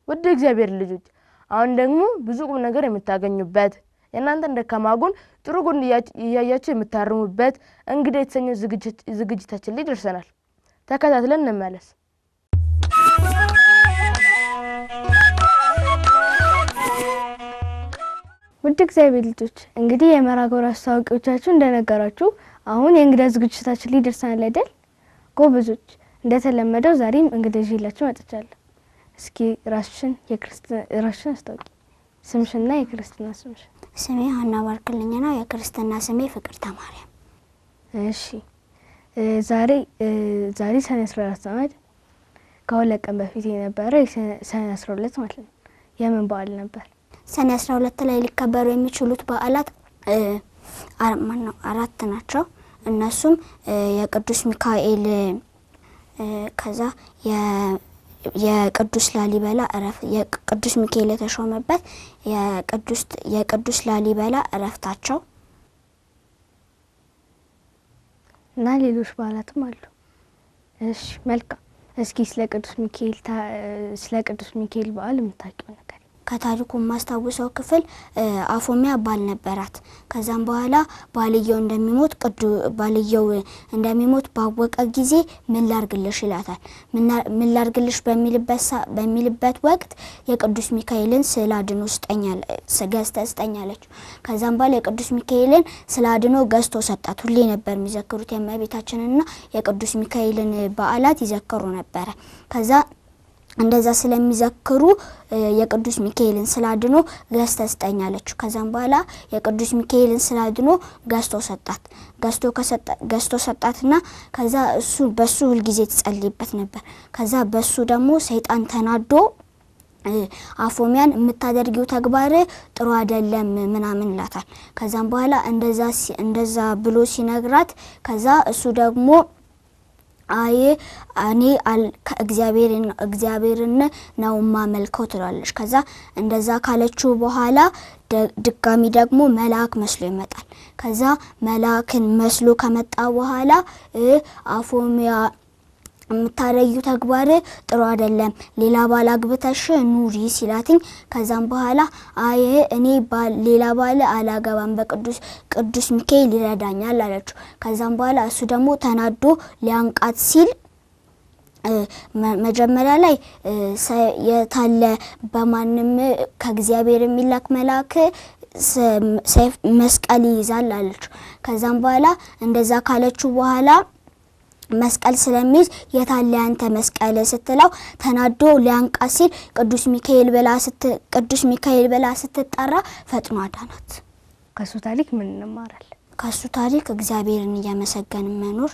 ውድ እግዚአብሔር ልጆች አሁን ደግሞ ብዙ ቁም ነገር የምታገኙበት የናንተን ደካማ ጎን ጥሩ ጎን እያያችሁ የምታርሙበት እንግዳ የተሰኘው ዝግጅታችን ላይ ደርሰናል። ተከታትለን እንመለስ። ውድ እግዚአብሔር ልጆች እንግዲህ የመራጎራ አስተዋቂዎቻችሁ እንደነገራችሁ አሁን የእንግዳ ዝግጅታችን ላይ ደርሰናል አይደል? ጎበዞች እንደተለመደው ዛሬም እንግዳ ይዤላችሁ መጥቻለሁ። እስኪ ራስሽን አስተዋቂ። ስምሽና የክርስትና ስምሽ? ስሜ ሀና ባርክልኝ ነው። የክርስትና ስሜ ፍቅርተ ማርያም። እሺ ዛሬ ሰኔ 14 ማለት ከሁለት ቀን በፊት የነበረ ሰኔ 12 ማለት ነው። የምን በዓል ነበር? ሰኔ 12 ላይ ሊከበሩ የሚችሉት በዓላት አራት ናቸው። እነሱም የቅዱስ ሚካኤል ከዛ የቅዱስ ላሊበላ የቅዱስ ሚካኤል የተሾመበት የቅዱስ ላሊበላ እረፍታቸው እና ሌሎች በዓላትም አሉ። እሺ መልካም። እስኪ ስለ ቅዱስ ሚካኤል በዓል የምታውቂው ነገር? ከታሪኩ ማስታወሰው ክፍል አፎሚያ ባል ነበራት። ከዛም በኋላ ባልየው እንደሚሞት ባወቀ ጊዜ ምን ላርግልሽ ይላታል። ምን ላርግልሽ በሚልበት ወቅት የቅዱስ ሚካኤልን ስዕል አድኖ ስጠኛለች። ከዛም በኋላ የቅዱስ ሚካኤልን ስዕል አድኖ ገዝቶ ሰጣት። ሁሌ ነበር የሚዘክሩት የእመቤታችንና የቅዱስ ሚካኤልን በዓላት ይዘክሩ ነበር። ከዛ እንደዛ ስለሚዘክሩ የቅዱስ ሚካኤልን ስላድኖ ገዝተስጠኛለች። ከዛም በኋላ የቅዱስ ሚካኤልን ስላድኖ ገዝቶ ሰጣትና ከዛ በሱ ሁሉ ጊዜ ትጸልይበት ነበር። ከዛ በሱ ደግሞ ሰይጣን ተናዶ አፎሚያን የምታደርጊው ተግባር ጥሩ አይደለም ምናምን ይላታል። ከዛም በኋላ እንደዛ ብሎ ሲነግራት ከዛ እሱ ደግሞ እኔ እግዚአብሔርን ነው ማመልከው ትላለች። ከዛ እንደዛ ካለችው በኋላ ድጋሚ ደግሞ መልአክ መስሎ ይመጣል። ከዛ መልአክን መስሎ ከመጣ በኋላ አፎሚያ የምታረጊው ተግባር ጥሩ አይደለም፣ ሌላ ባል አግብተሽ ኑሪ ሲላትኝ ከዛም በኋላ እኔ ሌላ ባል አላገባም ቅዱስ ሚካኤል ይረዳኛል አለችው። ከዛም በኋላ እሱ ደግሞ ተናዶ ሊያንቃት ሲል መጀመሪያ ላይ የታለ በማንም ከእግዚአብሔር የሚላክ መልአክ ሰይፍ መስቀል ይይዛል አለችው። ከዛም በኋላ እንደዛ ካለችው በኋላ መስቀል ስለሚይዝ የታለ አንተ መስቀል ስትለው ተናዶ ሊያንቃት ሲል ቅዱስ ሚካኤል ብላ ስትጠራ ፈጥኖ አዳናት። ከሱ ታሪክ ምን እንማራለን? ከሱ ታሪክ እግዚአብሔርን እያመሰገንን መኖር፣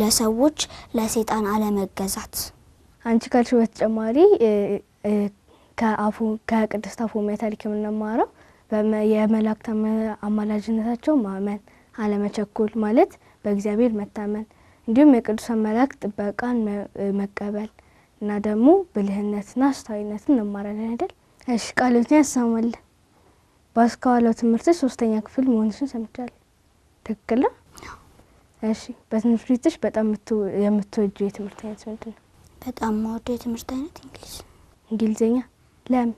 ለሰዎች ለሰይጣን አለመገዛት። አንቺ ካልሽ በተጨማሪ ከቅድስት አፎሚያ ታሪክ የምንማረው የመላእክት አማላጅነታቸው ማመን፣ አለመቸኮል ማለት በእግዚአብሔር መታመን፣ እንዲሁም የቅዱሳን መላእክት ጥበቃን መቀበል እና ደግሞ ብልህነትና አስተዋይነትን እንማራለን አይደል? እሺ ቃሎትን ያሰማልን። ባስካዋለው ትምህርት 3ኛ ክፍል መሆንሽን ሰምቻለሁ። ትክክል ነው? እሺ በትምህርት ቤትሽ በጣም የምትወጂው የትምህርት አይነት ምንድነው? በጣም የምወደው የትምህርት አይነት እንግሊዘኛ። ለምን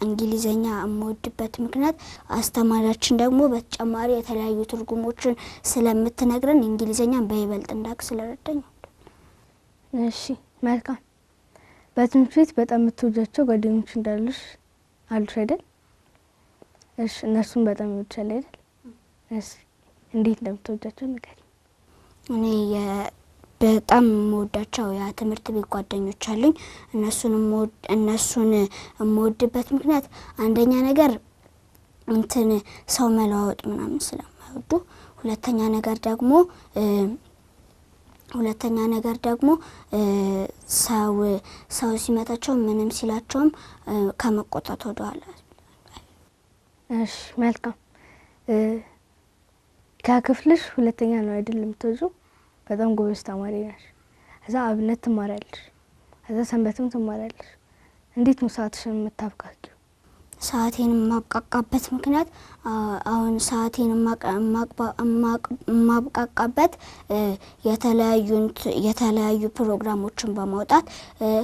እንግሊዘኛ የምወድበት ምክንያት አስተማሪያችን ደግሞ በተጨማሪ የተለያዩ ትርጉሞችን ስለምትነግረን እንግሊዘኛን በይበልጥ እንዳቅ ስለረዳኝ። እሺ መልካም። በትምህርት ቤት በጣም የምትወጃቸው ጓደኞች እንዳሉሽ አሉሽ አይደል? እሺ እነሱም በጣም ይወድሻል አይደል? እሺ እንዴት እንደምትወጃቸው ንገሪኝ። እኔ በጣም የምወዳቸው ትምህርት ቤት ጓደኞች አሉኝ። እነሱን የምወድበት ምክንያት አንደኛ ነገር ሰው መለዋወጥ ምናምን ስለማይወዱ፣ ሁለተኛ ነገር ደግሞ ሰው ሲመታቸው ምንም ሲላቸውም ከመቆጣት ወደኋላ። እሺ መልካም። ከክፍልሽ ሁለተኛ ነው አይደል የምትወጂው? በጣም ጎበዝ ተማሪ ነሽ። እዛ አብነት ትማሪያለሽ፣ እዛ ሰንበትም ትማሪያለሽ። እንዴት ነው ሰዓትሽን የምታብቃቂው? ሰዓቴን የማብቃቃበት ምክንያት አሁን ሰዓቴን የማብቃቃበት የተለያዩ ፕሮግራሞችን በማውጣት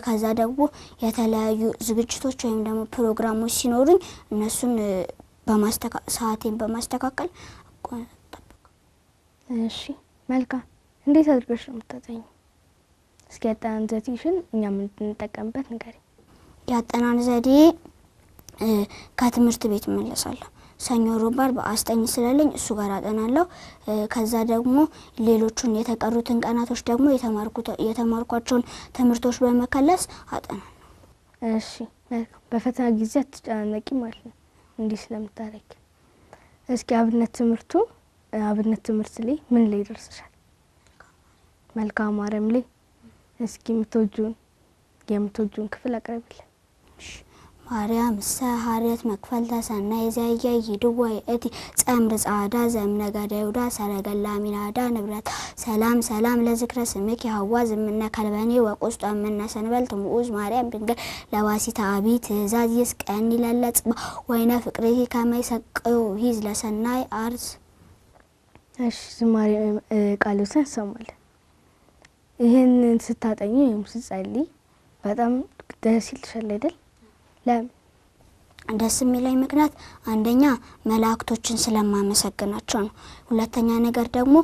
ከዛ ደግሞ የተለያዩ ዝግጅቶች ወይም ደግሞ ፕሮግራሞች ሲኖሩኝ እነሱን ሰዓቴን በማስተካከል እሺ መልካም። እንዴት አድርገሽ ነው የምታጠኚው? እስኪ ያጠናን ዘዴሽን እኛም እንድንጠቀምበት ንገሪ። ያጠናን ዘዴ ከትምህርት ቤት እመለሳለሁ። ሰኞ ሮብ ዓርብ አስጠኝ ስለለኝ እሱ ጋር አጠናለሁ። ከዛ ደግሞ ሌሎቹን የተቀሩትን ቀናቶች ደግሞ የተማርኳቸውን ትምህርቶች በመከለስ አጠናለሁ። እሺ መልካም። በፈተና ጊዜ አትጨናነቂ ማለት ነው እንዲህ ስለምታረጊ። እስኪ አብነት ትምህርት ላይ ምን ላይ ደርሰሻል? መልክአ ማርያም ላይ እስኪ የምትወጂውን ክፍል አቅርቢልን። ማርያም ሰሐርየት መክፈልተ ሰናይ ዘያይ ይድዋይ እቲ ጸምር ጻዳ ዘእምነገደ ይሁዳ ሰረገላ ሚናዳ ንብረት ሰላም ሰላም ለዝክረ ስምኪ ሀዋ ዝምነ ከልበኔ ወቁስጧ እምነ ሰንበል ትሙኡዝ ማርያም ድንግል ለባሲተ አቢ ትእዛዝ ይስቀኒ ለለጽባ ወይነ ፍቅርኪ ከመይሰቅዩ ሂዝ ለሰናይ አርዝ። እሺ ዝማሬ ቃሎትን እንሰማለን። ይህንን ስታጠኚ ወይም ስትጸልይ በጣም ደስ ይልሻል አይደል? ለምን ደስ የሚለኝ ምክንያት አንደኛ መላእክቶችን ስለማመሰግናቸው ነው። ሁለተኛ ነገር ደግሞ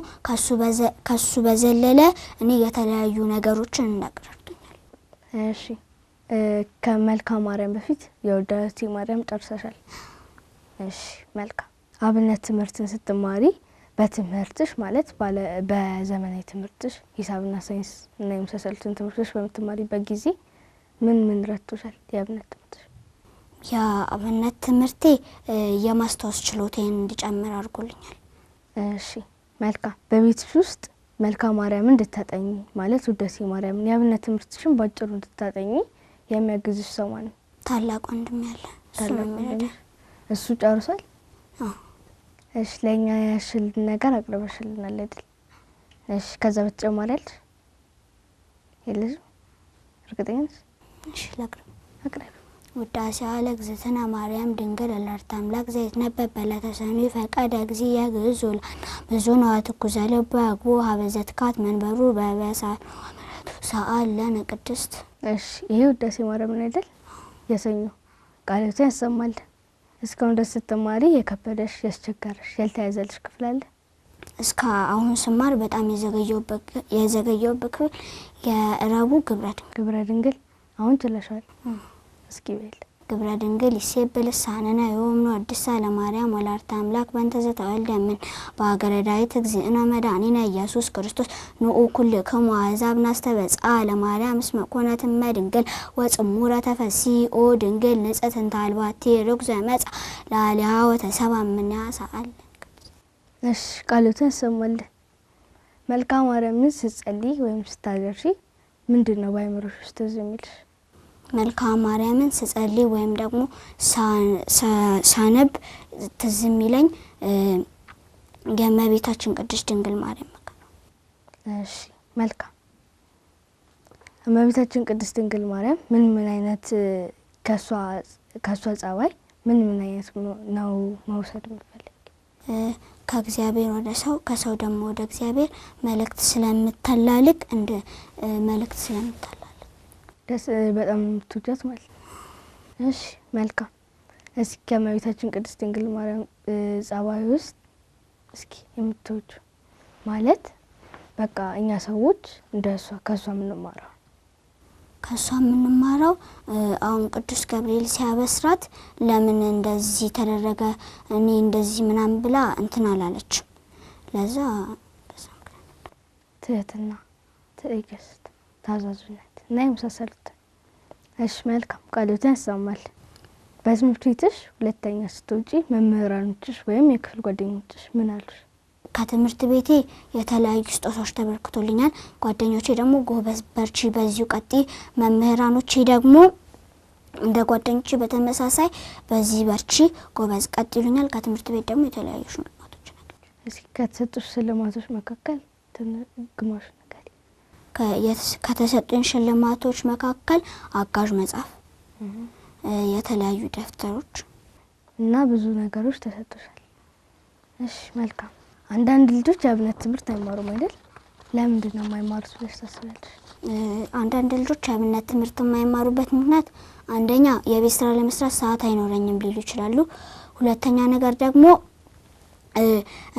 ከሱ በዘለለ እኔ የተለያዩ ነገሮችን እናቀርብኛል። እሺ ከመልክአ ማርያም በፊት የውዳሴ ማርያም ጨርሰሻል። እሺ መልካም። አብነት ትምህርትን ስትማሪ በትምህርትሽ ማለት በዘመናዊ ትምህርትሽ ሂሳብና ሳይንስ እና የመሳሰሉትን ትምህርቶች በምትማሪበት ጊዜ ምን ረድቶሻል? የአብነት ትምህርትሽ? የአብነት ትምህርቴ የማስታወስ ችሎታዬን እንዲጨምር አድርጎልኛል። እሺ መልካም። በቤትሽ ውስጥ መልክአ ማርያምን እንድታጠኚ ማለት ውዳሴ ማርያምን የአብነት ትምህርትሽን ባጭሩ እንድታጠኚ የሚያግዝሽ ሰው ማን ነው? ታላቅ ወንድም ያለ እሱ ጨርሷል? እሺ ለኛ ያሽልን ነገር አቅርበሽልናል አይደል? እሺ ከዛ በተጨማሪ አለሽ? የለሽም? እርግጠኛ ነሽ? እሺ ላቅርብ። አቅርብ። ውዳሴ ለእግዝእትነ ማርያም ድንግል ወላዲተ አምላክ ዘይትነበብ በዕለተ ሰኑይ ፈቀደ እግዚእ ግዕዙ ብዙ ነዋት ኩዘ ልቡ ያግቡ ሀበዘትካት መንበሩ በበሳል ሰአል ለነ ቅድስት። እሺ ይሄ ውዳሴ ማርያም ነው አይደል? የሰኞ ቃሎትን ያሰማል። እስካሁን ድረስ ስትማሪ የከበደሽ ያስቸገረሽ ያልተያዘልሽ ክፍል አለ? እስከ አሁን ስማር በጣም የዘገየውበት ክፍል የረቡዕ ግብረ ድንግል አሁን ችለሻል። እስኪ በል ግብረ ድንግል ይሴብል ልሳነነ የሆምኖ አዲስ ለማርያም ወላዲተ አምላክ በእንተ ዘተወልደ እምን በሀገረ ዳዊት እግዚእነ መድኃኒነ ኢየሱስ ክርስቶስ ንዑ ኩልክሙ አሕዛብ ናስተበጽአ ለማርያም እስመ ኮነት እመ ድንግል ወጽሙረ ተፈሥሒ ኦ ድንግል ንጽሕት እንተ አልባቲ ርኩስ ዘመጽአ ለአልያ ወተሰብአ እምኔሃ ሰአል። እሺ ቃሎትን ያሰማልን። መልክአ ማርያምን ስትጸልይ ወይም ስታደርሺ ምንድነው በአእምሮሽ ውስጥ ትዝ የሚልሽ? መልክአ ማርያምን ስጸልይ ወይም ደግሞ ሳነብ ትዝ የሚለኝ የእመቤታችን ቅድስት ድንግል ማርያም መከራ። እሺ መልካም። እመቤታችን ቅድስት ድንግል ማርያም ምን አይነት ከሷ ጸባይ ምን አይነት ነው መውሰድ የምፈልግ? ከእግዚአብሔር ወደ ሰው ከሰው ደግሞ ወደ እግዚአብሔር መልእክት ስለምታላልቅ ደስ በጣም ትውጃት ማለት ነው። እሺ መልካም። እስኪ ከእመቤታችን ቅድስት ድንግል ማርያም ጸባይ ውስጥ እስኪ የምትወጁ ማለት በቃ እኛ ሰዎች እንደሷ ከሷ የምንማረው አሁን ቅዱስ ገብርኤል ሲያበስራት ለምን እንደዚህ ተደረገ እኔ እንደዚህ ምናምን ብላ እንትን አላለች። ለዛ ትህትና፣ ትዕግስት፣ ታዛዥነት እና የመሳሰሉት። እሺ መልካም። ቃሎትን ያሰማል። በትምህርት ቤትሽ ሁለተኛ ስትወጪ መምህራኖችሽ ወይም የክፍል ጓደኞችሽ ምን አሉሽ? ከትምህርት ቤቴ የተለያዩ ስጦታዎች ተበርክቶልኛል። ጓደኞቼ ደግሞ ጎበዝ በርቺ፣ በዚሁ ቀጢ፣ መምህራኖቼ ደግሞ እንደ ጓደኞቼ በተመሳሳይ በዚህ በርቺ፣ ጎበዝ ቀጥ ይሉኛል። ከትምህርት ቤት ደግሞ የተለያዩ ሽልማቶች ነገር እስኪ ከተሰጡሽ ሽልማቶች መካከል ግማሽ ነገር ከተሰጡኝ ሽልማቶች መካከል አጋዥ መጽሐፍ፣ የተለያዩ ደብተሮች እና ብዙ ነገሮች ተሰጥቶሻል። እሺ መልካም። አንዳንድ ልጆች የአብነት ትምህርት አይማሩም አይደል? ለምንድን ነው የማይማሩት ብለሽ ታስቢያለሽ? አንዳንድ ልጆች የአብነት ትምህርት የማይማሩበት ምክንያት አንደኛ የቤት ስራ ለመስራት ሰዓት አይኖረኝም ሊሉ ይችላሉ። ሁለተኛ ነገር ደግሞ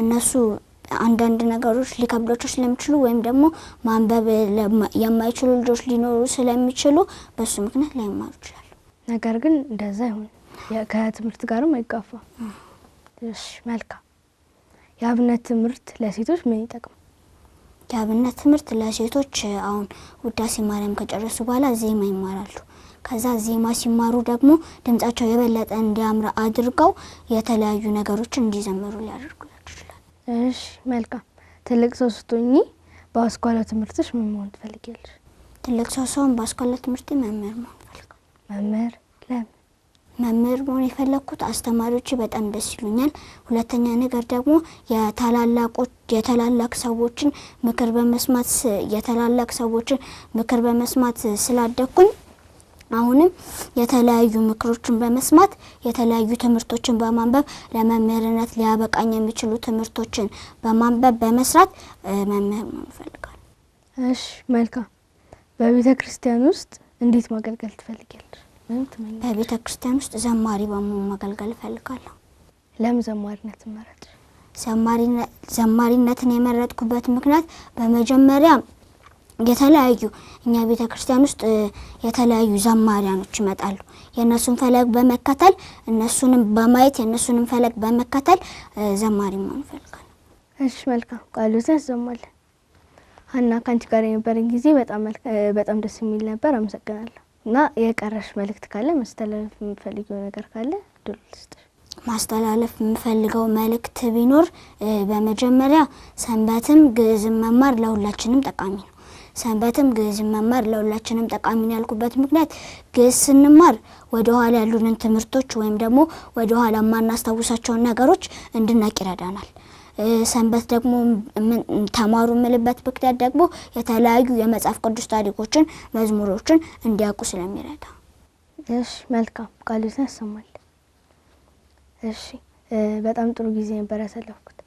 እነሱ አንዳንድ ነገሮች ሊከብዳቸው ስለሚችሉ ወይም ደግሞ ማንበብ የማይችሉ ልጆች ሊኖሩ ስለሚችሉ በሱ ምክንያት ላይማሩ ይችላሉ። ነገር ግን እንደዛ ይሁን ከትምህርት ጋርም አይጋፋም። እሺ መልካም። የአብነት ትምህርት ለሴቶች ምን ይጠቅማል? የአብነት ትምህርት ለሴቶች አሁን ውዳሴ ማርያም ከጨረሱ በኋላ ዜማ ይማራሉ። ከዛ ዜማ ሲማሩ ደግሞ ድምጻቸው የበለጠ እንዲያምር አድርገው የተለያዩ ነገሮችን እንዲዘምሩ ሊያደርጉላቸው ይችላል። እሺ መልካም። ትልቅ ሰው ስትሆኚ በአስኳላ ትምህርትሽ ምን መሆን ትፈልጊያለሽ? ትልቅ ሰው ሰውን በአስኳላ ትምህርት መምህር መሆን ፈልጋለሁ። መምህር? ለምን? መምህር መሆን የፈለኩት አስተማሪዎች በጣም ደስ ይሉኛል። ሁለተኛ ነገር ደግሞ የታላላቅ ሰዎችን ምክር በመስማት ስላደኩኝ አሁንም የተለያዩ ምክሮችን በመስማት የተለያዩ ትምህርቶችን በማንበብ ለመምህርነት ሊያበቃኝ የሚችሉ ትምህርቶችን በማንበብ በመስራት መምህር መሆን ፈልጋለሁ። እሺ መልካም። በቤተ ክርስቲያን ውስጥ እንዴት ማገልገል ትፈልጊያለሽ? በቤተ ክርስቲያን ውስጥ ዘማሪ በመሆን ማገልገል ፈልጋለሁ። ለምን ዘማሪነት መረጥሽ? ዘማሪነትን የመረጥኩበት ምክንያት በመጀመሪያ የተለያዩ እኛ ቤተ ክርስቲያን ውስጥ የተለያዩ ዘማሪያኖች ይመጣሉ። የነሱን ፈለግ በመከተል እነሱንም በማየት የነሱንም ፈለግ በመከተል ዘማሪ መሆን ፈልጋለሁ። እሺ መልካም። ቃሉን ያሰማልን። ሀና ካንቺ ጋር የነበረን ጊዜ በጣም ደስ የሚል ነበር። አመሰግናለሁ። እና የቀረሽ መልእክት ካለ ማስተላለፍ የምፈልገው ነገር ካለ ድል ልስጥሽ። ማስተላለፍ የምፈልገው መልእክት ቢኖር በመጀመሪያ ሰንበትም ግዕዝም መማር ለሁላችንም ጠቃሚ ነው። ሰንበትም ግዕዝም መማር ለሁላችንም ጠቃሚ ነው ያልኩበት ምክንያት ግዕዝ ስንማር ወደ ኋላ ያሉንን ትምህርቶች ወይም ደግሞ ወደ ኋላ ማናስታውሳቸውን ነገሮች እንድናቅ ይረዳናል። ሰንበት ደግሞ ተማሩ ምልበት ምክንያት ደግሞ የተለያዩ የመጽሐፍ ቅዱስ ታሪኮችን መዝሙሮችን እንዲያውቁ ስለሚረዳ። እሺ መልካም። ቃሉን ያሰማል። እሺ በጣም ጥሩ ጊዜ ነበር ያሳለፍኩት።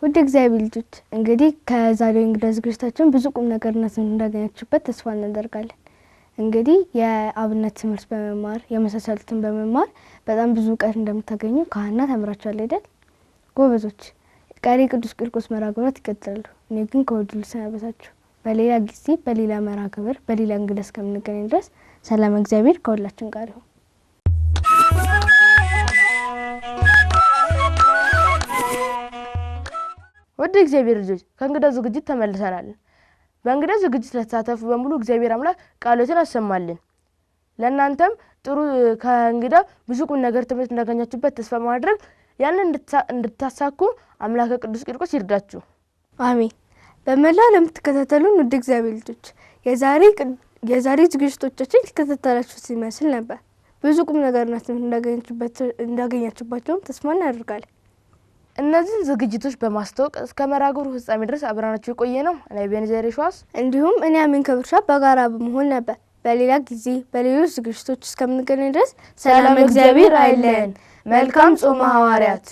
ውድ እግዚአብሔር ልጆች እንግዲህ ከዛሬው እንግዳ ዝግጅታችን ብዙ ቁም ነገርነት እንዳገኛችሁበት ተስፋ እናደርጋለን። እንግዲህ የአብነት ትምህርት በመማር የመሳሰሉትን በመማር በጣም ብዙ እውቀት እንደምታገኙ ከሀና ተምራችኋል አይደል? ጎበዞች። ቀሪ ቅዱስ ቂርቆስ መርሐ ግብራት ይቀጥላሉ። እኔ ግን ከወዲሁ ልሰናበታችሁ። በሌላ ጊዜ በሌላ መርሐ ግብር በሌላ እንግዳ እስከምንገናኝ ድረስ ሰላም እግዚአብሔር ከሁላችን ጋር ይሁን። ወደ እግዚአብሔር ልጆች ከእንግዳ ዝግጅት ተመልሰናል። በእንግዳ ዝግጅት ለተሳተፉ በሙሉ እግዚአብሔር አምላክ ቃሎትን አሰማልን። ለእናንተም ጥሩ ከእንግዳ ብዙ ቁም ነገር ትምህርት እንዳገኛችሁበት ተስፋ ማድረግ ያንን እንድታሳኩ አምላከ ቅዱስ ቂርቆስ ይርዳችሁ። አሜን። በመላው ለምትከታተሉን ውድ እግዚአብሔር ልጆች የዛሬ ዝግጅቶቻችን ልትከታተላችሁ ሲመስል ነበር። ብዙ ቁም ነገርና ትምህርት እንዳገኛችሁባቸውም ተስፋ እናደርጋለን። እነዚህን ዝግጅቶች በማስተዋወቅ እስከ መርሐ ግብሩ ፍጻሜ ድረስ አብረናችሁ የቆየ ነው እኔ ቤንዘር ሸዋስ እንዲሁም እኔ አሜን ከብርሻ በጋራ በመሆን ነበር። በሌላ ጊዜ በሌሎች ዝግጅቶች እስከምንገናኝ ድረስ ሰላም እግዚአብሔር አይለየን። መልካም ጾመ ሐዋርያት።